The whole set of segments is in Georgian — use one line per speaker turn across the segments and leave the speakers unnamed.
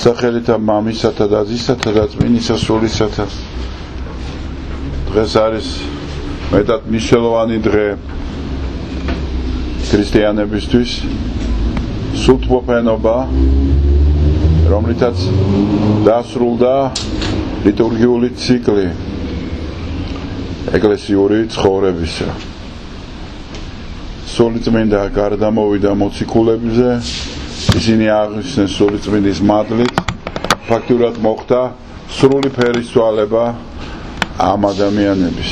სახელითა მამისათა და ძისათა და წმინისა სულისათა. დღეს არის მეტად მნიშვნელოვანი დღე ქრისტიანებისთვის, სულთმოფენობა, რომლითაც დასრულდა ლიტურგიული ციკლი ეკლესიური ცხოვრებისა. სულიწმინდა გარდამოვიდა მოციქულებზე, ისინი აღნიშნეს სულიწმინდის მადლით, ფაქტურად მოხდა სრული ფერისცვალება ამ ადამიანების.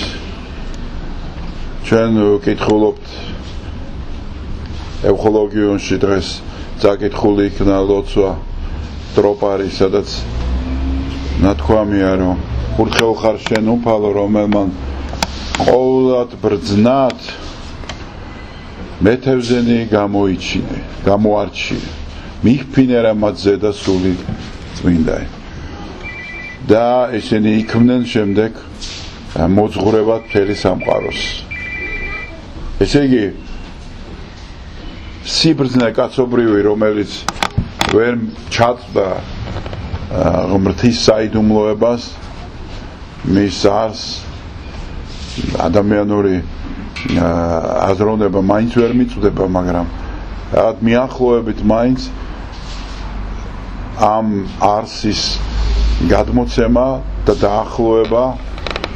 ჩვენ ვკითხულობთ ევხოლოგიონში დღეს წაკითხული იქნა ლოცვა ტროპარი, სადაც ნათქვამია, რომ კურთხეულ ხარ შენ უფალო, რომელმან ყოვლად ბრძნად მეთევზენი გამოარჩინე, მიჰფინე რა მათ ზედა სული წმინდაი. და ისინი იქმნენ შემდეგ მოძღვრებად მთელი სამყაროს. ესე იგი, სიბრძნე კაცობრივი, რომელიც ვერ ჩაწვდა ღმრთის საიდუმლოებას, მის არს ადამიანური აზროვნება მაინც ვერ მიწვდება, მაგრამ რაღაც მიახლოებით მაინც ამ არსის გადმოცემა და დაახლოება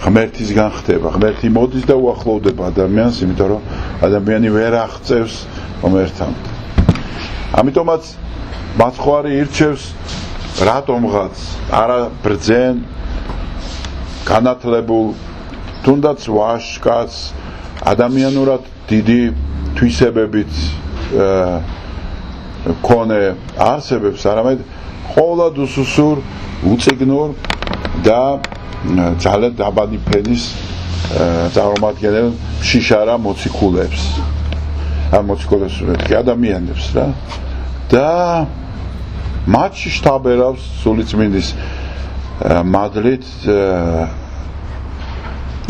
ღმერთისგან ხდება. ღმერთი მოდის და უახლოვდება ადამიანს, იმიტომ რომ ადამიანი ვერ აღწევს ღმერთთან. ამიტომაც მაცხვარი ირჩევს რატომღაც არა ბრძენ განათლებულ, თუნდაც ვაშკაც, ადამიანურად დიდი თვისებებით მქონე არსებებს, არამედ ყოვლად უსუსურ, უწიგნურ და ძალიან დაბალი ფენის წარმომადგენელ შიშარა მოციქულებს. ამ მოციქულებს კი ადამიანებს რა. და მათში შთაბერავს სულიწმინდის მადლით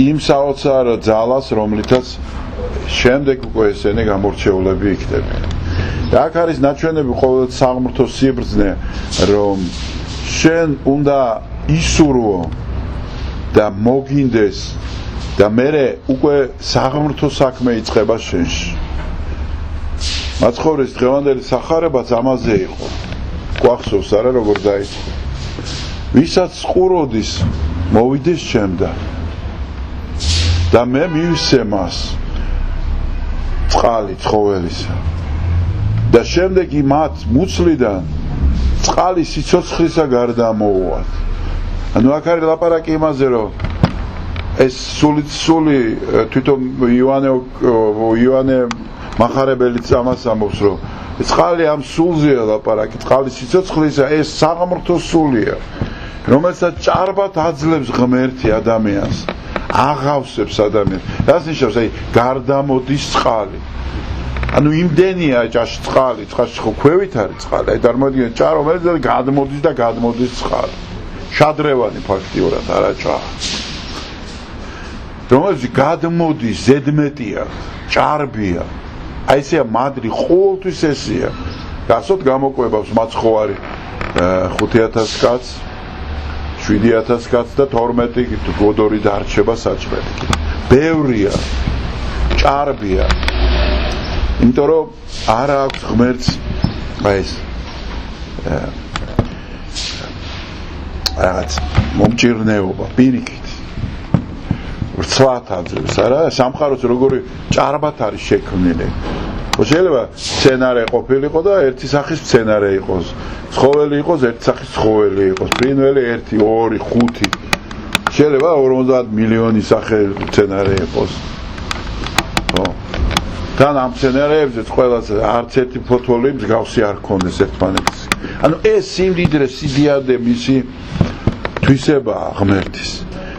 იმ საოცარ ძალას, რომლითაც შემდეგ უკვე ესენი გამორჩეულები იქნებიან. და აქ არის ნაჩვენები ყოველთ საღმრთო სიბრძნე, რომ შენ უნდა ისურვო და მოგინდეს და მერე უკვე საღმრთო საქმე იწყება შენში. მაცხოვრის დღევანდელი სახარებაც ამაზე იყო. გვახსოვს არა როგორ დაიწყო. ვისაც ყუროდის მოვიდეს ჩემდა და მე მივისე მას წყალი ცხოველისა და შემდეგ მათ მუცლიდან წყალი სიცოცხლისა გარდა მოუვათ. ანუ აქ არის ლაპარაკი იმაზე, რომ ეს სული თვითონ იოანე მახარებელიც ამას ამბობს, რომ წყალი ამ სულზეა ლაპარაკი, წყალი სიცოცხლისა, ეს საღმრთო სულია, რომელსაც ჭარბად აძლევს ღმერთი ადამიანს, აღავსებს ადამიანს. რას ნიშნავს, აი გარდამოდის წყალი. ანუ იმდენია ჭაში წყალი, ჭაში ხო ქვევით არის წყალი, აი წარმოიდგინეთ ჭარო მერე გადმოდის და გადმოდის წყალი. შადრევანი ფაქტიურად არა ჭა. რომელიც გადმოდის, ზედმეტია, ჭარბია. აი ესეა მადლი, ყოველთვის ესეა. გასოთ გამოკვებავს მაცხოვარი 5000 კაცს, 7000 კაცს და 12 გოდორი დარჩება საჭმელი. ბევრია, ჭარბია. იმიტომ რომ არა აქვს ღმერთს აი ეს რაღაც მომჭირნეობა, პირიქით. ვრცლად აძლევს, არა? სამყაროს როგორი ჭარბად არის შექმნილი. შეიძლება სცენარე ყოფილიყო და ერთი სახის სცენარე იყოს. ცხოველი იყოს, ერთი სახის ცხოველი იყოს. ფრინველი 1, 2, 5. შეიძლება 50 მილიონი სახე სცენარე იყოს. ხო. თან ამ სცენარეებზე ყველას არც ერთი ფოთოლი მსგავსი არ ქონდეს ერთმანეთის. ანუ ეს სიმდიდრე, სიდიადე მისი თვისებაა ღმერთის.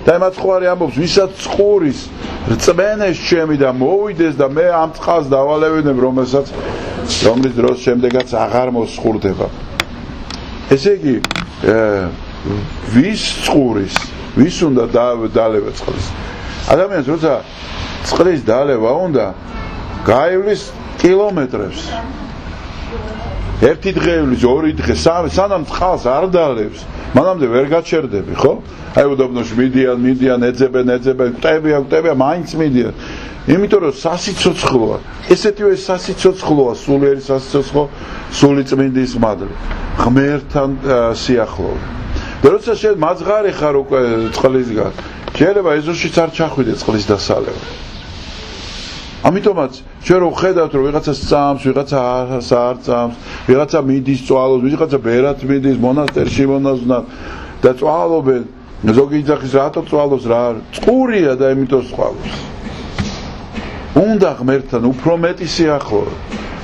და იმათ ხვარი ამბობს, ვისაც წყურის რწმენეს ჩემი და მოვიდეს და მე ამ წყალს დავალევინებ, რომლის დროს შემდეგაც აღარ მოსწყურდება. ესე იგი, ვის წყურის, ვის უნდა დალევა წყლის? ადამიანს როცა წყლის დალევა უნდა, გაივლის კილომეტრებს. ერთი დღეულის, ორი დღე, სამი, სანამ წყალს არ დალევს, მანამდე ვერ გაჩერდები, ხო? აი უდაბნოში მიდიან, ეძებენ, კვდებია, მაინც მიდიან. იმიტომ რომ სასიცოცხლოა. ესეთივე სასიცოცხლოა, სულიერი სასიცოცხლო, სული წმინდის მადლი. ღმერთთან სიახლოვე. და როცა შენ მაძღარი ხარ უკვე წყლისგან, შეიძლება ეზოშიც არ ჩახვიდე წყლის დასალევად. ამიტომაც ჩვენ რო ხედავთ რომ ვიღაცა სწამს, ვიღაცა არ წამს, ვიღაცა მიდის წვალოს, ვიღაცა ბერად მიდის მონასტერში მონაზვნად და წვალობენ, ზოგი იძახის რატო წვალოს რა, წყურია და იმიტომ სწავლობს. უნდა ღმერთთან უფრო მეტი სიახლოვე.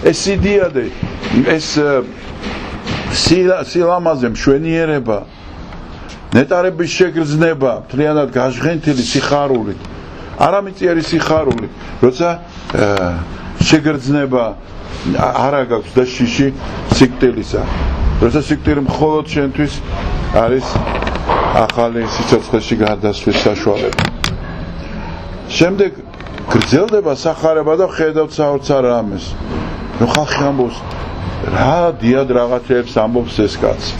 ეს სიდიადე, ეს სილამაზე მშვენიერება, ნეტარების შეგრძნება, მთლიანად გაჟღენთილი სიხარული, არამიწიერი სიხარული, როცა შეგრძნება არა გაქვს და შიში სიკვდილისა. როცა სიკვდილი მხოლოდ შენთვის არის ახალი სიცოცხლეში გარდასვლის საშუალება. შემდეგ გრძელდება სახარება და ხედავთ საოცარ რამეს. ნუ ხალხი ამბობს, რა დიად რაღაცებს ამბობს ეს კაცი.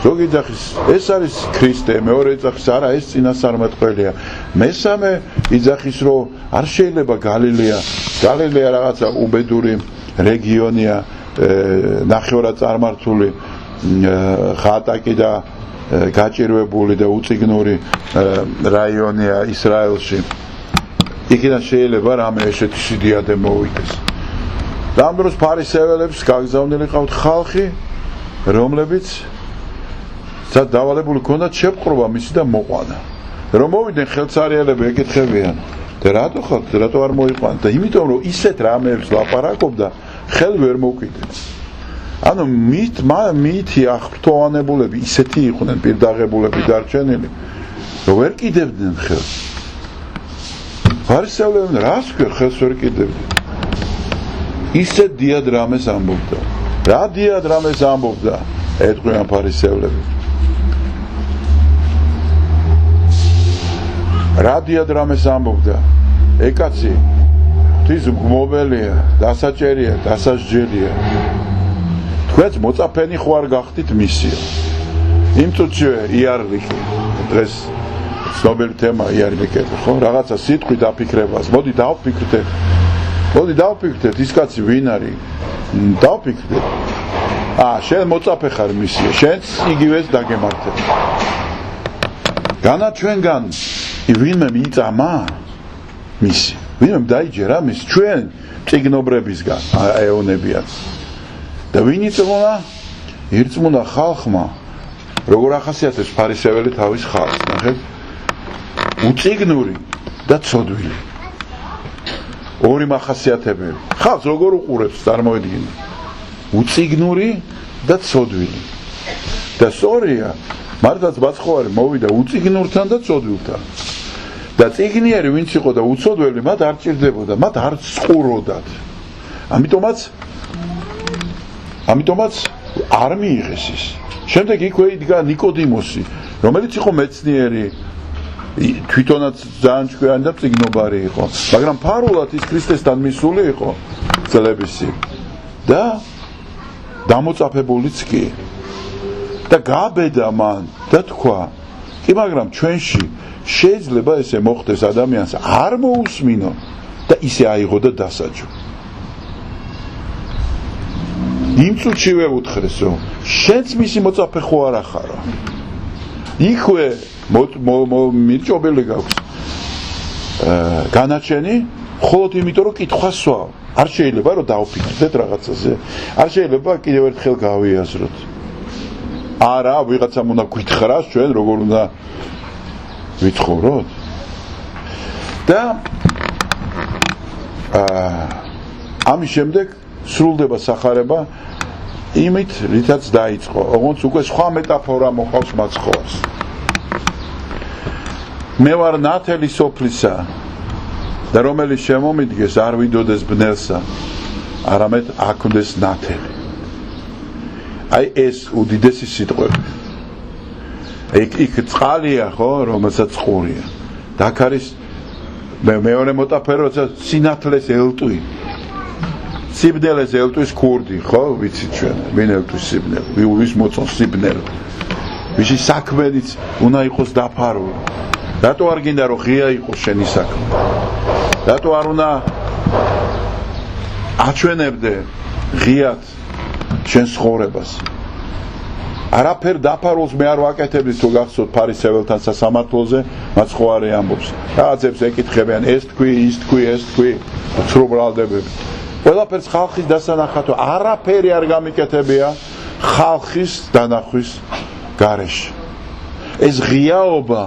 ზოგი იძახის, ეს არის ქრისტე, მეორე იძახის, არა, ეს წინასწარმეტყველია. მესამე იძახის, რომ არ შეიძლება გალილეა რაღაცა უბედური რეგიონია, ნახევრად წარმართული ხატაკი და გაჭირვებული და უწიგნური რაიონია ისრაელში. იქიდან შეიძლება რამე ესეთი სიდიადე მოვიდეს. და ამ დროს ფარისეველებს გაგზავნილი ყავთ ხალხი, რომლებიც დავალებული ქონდათ შეპყრობა მისი და მოყვანა. რომ მოვიდნენ ხელცარიელები ეკითხებიან, და რატო ხალხ, რატო არ მოიყვანთ? და იმიტომ რომ ისეთ რამეებს ლაპარაკობდა, ხელ ვერ მოკიდեց. ანუ მითი აღფრთოვანებულები ისეთი იყვნენ პირდაღებულები დარჩენილი, რომ ვერ კიდევდნენ ხელს. ფარისეველები რას ქვია ხელს ვერ კიდევდნენ? ისეთ დიად რამეს ამბობდა. რა დიად რამეს ამბობდა? ეტყვიან ფარისევლები. რა დიად რამეს ამბობდა? ეკაცი, ღვთის მგმობელია, დასაჭერია, დასასჯელია. თქვენც მოწაფენი ხო არ გახდით მისია. იმ წუთშივე იარლიკი, დღეს ცნობილი თემა იარლიკები, ხო? რაღაცა სიტყვი დაფიქრებას. მოდი დავფიქრდეთ, ის კაცი ვინ არის? დავფიქრდეთ. შენ მოწაფე ხარ მისია, შენც იგივეს დაგემართებ. განა ჩვენგან ვინმე მიწამა მისი, ვინმე დაიჯერა მის ჩვენ წიგნობრებისგან ეონებიაც. და ვინ ირწმუნა ხალხმა, როგორ ახასიათებს ფარისეველი თავის ხალხს, ნახეთ? უწიგნური და ცოდვილი. ორი მახასიათებელი. ხალხს როგორ უყურებს, წარმოედგინე. უწიგნური და ცოდვილი. და სწორია, მართლაც მაცხოვარი მოვიდა უწიგნურთან და ცოდვილთან. და წიგნიერი ვინც იყო და უცოდველი, მათ არ ჭირდებოდა, მათ არ წყუროდათ. ამიტომაც არ მიიღეს ის. შემდეგ იქვე იდგა ნიკოდიმოსი, რომელიც იყო მეცნიერი, თვითონაც ძალიან ჭკვიანი და წიგნობარი იყო, მაგრამ ფარულად ის ქრისტესთან მისული იყო წლებისი და დამოწაფებულიც კი. და გაბედა მან და თქვა, კი მაგრამ ჩვენში შეიძლება ესე მოხდეს ადამიანს არ მოусმინო და ისე აიღო და დასაჯო. იმ წუთშივე უთხრეს, რომ შენც მისი მოწაფე ხო არ ახარო. იქვე მირჭობილი გაქვს განაჩენი, მხოლოდ იმიტომ რომ კითხვა სვავ. არ შეიძლება რომ დავფიქრდეთ რაღაცაზე, არ შეიძლება კიდევ ერთხელ გავიაზროთ. არა, ვიღაცამ უნდა გვითხრას ჩვენ როგორ უნდა ვიცხოვროთ. და ამის შემდეგ სრულდება სახარება იმით, რითაც დაიწყო. ოღონდ უკვე სხვა მეტაფორა მოყავს მაცხოვარს. მე ვარ ნათელი სოფლისა და რომელიც შემომიდგეს არ ვიდოდეს ბნელსა, არამედ აქვდეს ნათელი. აი ეს უდიდესი სიტყვები. იქ წყალია, ხო, რომელსაც ყურია. და აქ არის მეორე მეტაფორა, როცა სინათლეს ელტვი. სიბნელეს ელტვის ქურდი, ხო? ვიცით ჩვენ, ვინ ელტვის სიბნელე, ვის მოწონს სიბნელე. ვისი საქმეც უნდა იყოს დაფარული. რატო არ გინდა რომ ღია იყოს შენი საქმე? რატო არ უნდა აჩვენებდე ღიად შენ ცხოვრებას? არაფერ დაფარულს მე არ ვაკეთებდი თუ გახსოვთ ფარისეველთან სასამართლოზე, მათ ხო არ ამბობს. რაღაცებს ეკითხებიან, ეს თქვი, ის თქვი, ეს თქვი, ცრუბრალდებები. ყველაფერს ხალხის დასანახად, არაფერი არ გამიკეთებია ხალხის დანახვის გარეშე. ეს ღიაობა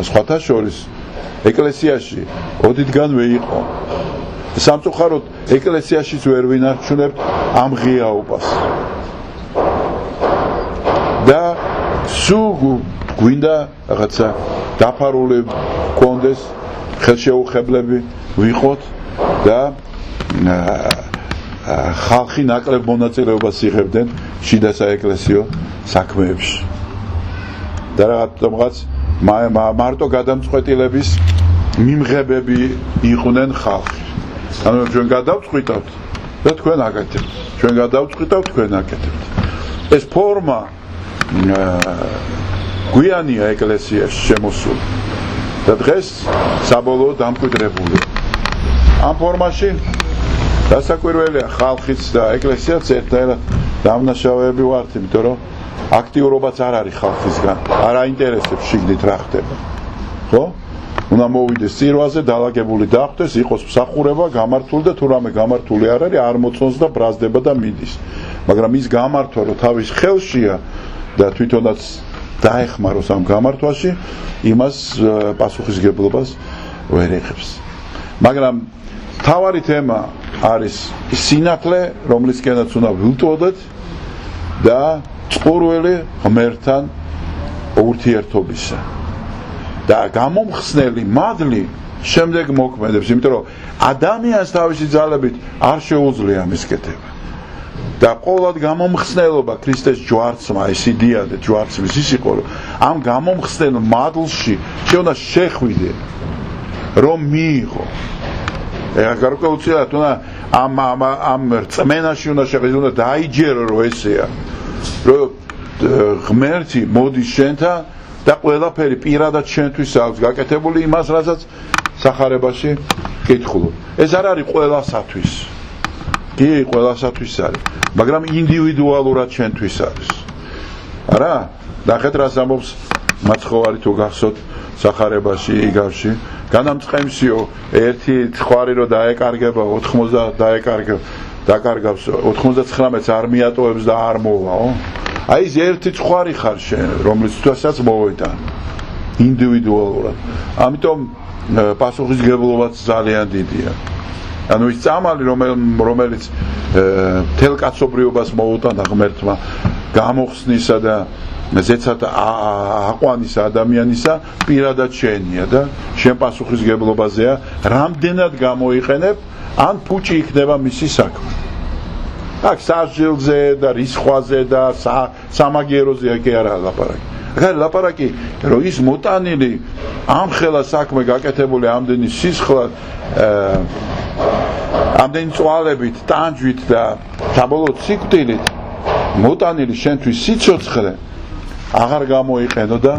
სხვათა შორის ეკლესიაში ოდითგანვე იყო. სამწუხაროდ ეკლესიაშიც ვერ ვინარჩუნებთ ამ ღიაობას. და სულ გვინდა რაღაცა დაფარული კონდეს, ხელშეუხებლები ვიყოთ და ხალხი ნაკლებ მონაწილეობას იღებდნენ შიდა საეკლესიო საქმეებში. და რაღაცა მარტო გადამწყვეტილების მიმღებები იყვნენ ხალხი. ანუ ჩვენ გადავწყვიტავთ და თქვენ აკეთებთ. ჩვენ გადავწყვიტავთ, თქვენ აკეთებთ. ეს ფორმა გვიანია ეკლესიაში შემოსული და დღეს საბოლოოდ დამკვიდრებულია. ამ ფორმაში დასაკვირველია ხალხიც და ეკლესიაც ერთად დამნაშავეები ვართ, იმიტომ რომ აქტიურობაც არ არის ხალხისგან, არ აინტერესებს შიგნით რა ხდება. ხო? უნდა მოვიდეს წირვაზე, დაალაგებული დახტეს, იყოს მსახურება, გამართული და თუ რამე გამართული არ არის, არ მოწონს და ბრაზდება და მიდის. მაგრამ ის გამართვა რომ თავის ხელშია და თვითონაც დაეხმაროს ამ გამართვაში, იმას პასუხისგებლობას ვერ იღებს. მაგრამ თავარი თემა არის სინათლე, რომლისკენაც უნდა ვილტვოდეთ და წყურველი ღმერთთან ურთიერთობისა. და გამომხსნელი მადლი შემდეგ მოქმედებს, იმიტომ რომ ადამიანს თავისი ძალებით არ შეუძლია მის კეთება. და ყოველად გამომხსნელობა ქრისტეს ჯვარცმა, ეს იდეადე ჯვარცმის ის იყო, რომ ამ გამომხსნელ მადლში შეუნდა შეხვიდე, რომ მიიღო. გარკვეულწილად უნდა ამ რწმენაში უნდა შეხვიდე, უნდა დაიჯერო, რომ ესეა. რომ ღმერთი მოდის შენთან და ყველაფერი პირადად შენთვის აქვს გაკეთებული იმას, რასაც სახარებაში კითხულობ. ეს არ არის ყველასათვის. კი, ყველასათვის არის, მაგრამ ინდივიდუალურად შენთვის არის. არა? ნახეთ რას ამბობს მაცხოვარი თუ გახსოვთ სახარებაში იგავში. განამწყემსიო ერთი ცხარი რო დაეკარგება 80 დაკარგავს 99-ს არ მიატოვებს და არ მოვაო. აი ეს ერთი ცხარი ხარ შენ, რომლისთვისაც მოვიდა ინდივიდუალურად. ამიტომ პასუხისგებლობაც ძალიან დიდია. ანუ ის წამალი რომელიც თელკაცობრიობას მოუტანა ღმერთმა გამოხსნისა და ზეცად აყვანისა ადამიანისა პირადად შენია და შენ პასუხისგებლობაზეა რამდენად გამოიყენებ ან ფუჭი იქნება მისი საქმე. აქ სასჯელზე და რისხვაზე და სამაგიეროზე კი არა ლაპარაკი. აქ ლაპარაკი რომ ის მოტანილი ამხელა საქმე გაკეთებული ამდენი სისხლად ამდენი წვალებით, ტანჯვით და საბოლოოდ სიკვდილით მოტანილი შენთვის სიცოცხლე აღარ გამოიყენო და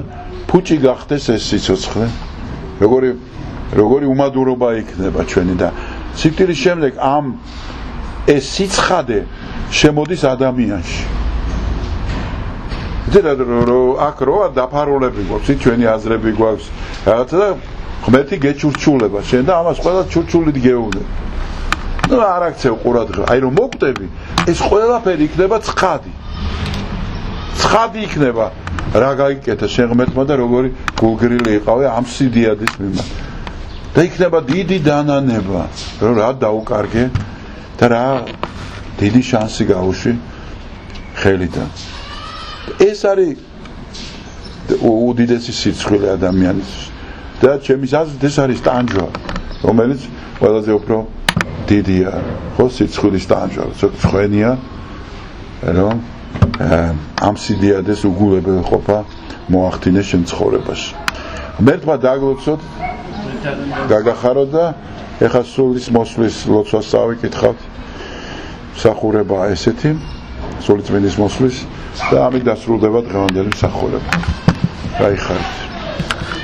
ფუჭი გახდეს ეს სიცოცხლე. როგორი უმადურობა იქნება ჩვენი და სიკვდილის შემდეგ ამ ეს სიცხადე შემოდის ადამიანში. აქ როა დაფარულები გვაქვს, ჩვენი აზრები გვაქვს, რაღაცა და ღმერთი გეჩურჩულება შენ და ამას ყველა ჩურჩულით გეუბნები. ნუ არ აქცევ ყურადღება, აი რომ მოკვდები, ეს ყველაფერი იქნება ცხადი. ცხადი იქნება რა გაიკეთა შენ ღმერთმა და როგორი გულგრილი იყავე ამ სიდიადის მიმართ. და იქნება დიდი დანანება, რომ რა დაუკარგე და რა დიდი შანსი გაუშვი ხელიდან. ეს არის უდიდესი სიცხვილე ადამიანისთვის. და ჩემი აზრით ეს არის ტანჯვა, რომელიც ყველაზე უფრო დიდია, ხო, სიცხვილის ტანჯვა, ცოცხლენია, რომ ამ სიდიადეს უგულებელ ყოფა მოახდინეს შენ ცხოვრებაში. ღმერთმა დაგლოცოთ, გაგახარო და ეხლა სულის მოსვლის ლოცვას წავიკითხავთ. მსახურება ესეთი, სულიწმინდის მოსვლის და ამით დასრულდება დღევანდელი მსახურება. გაიხარით.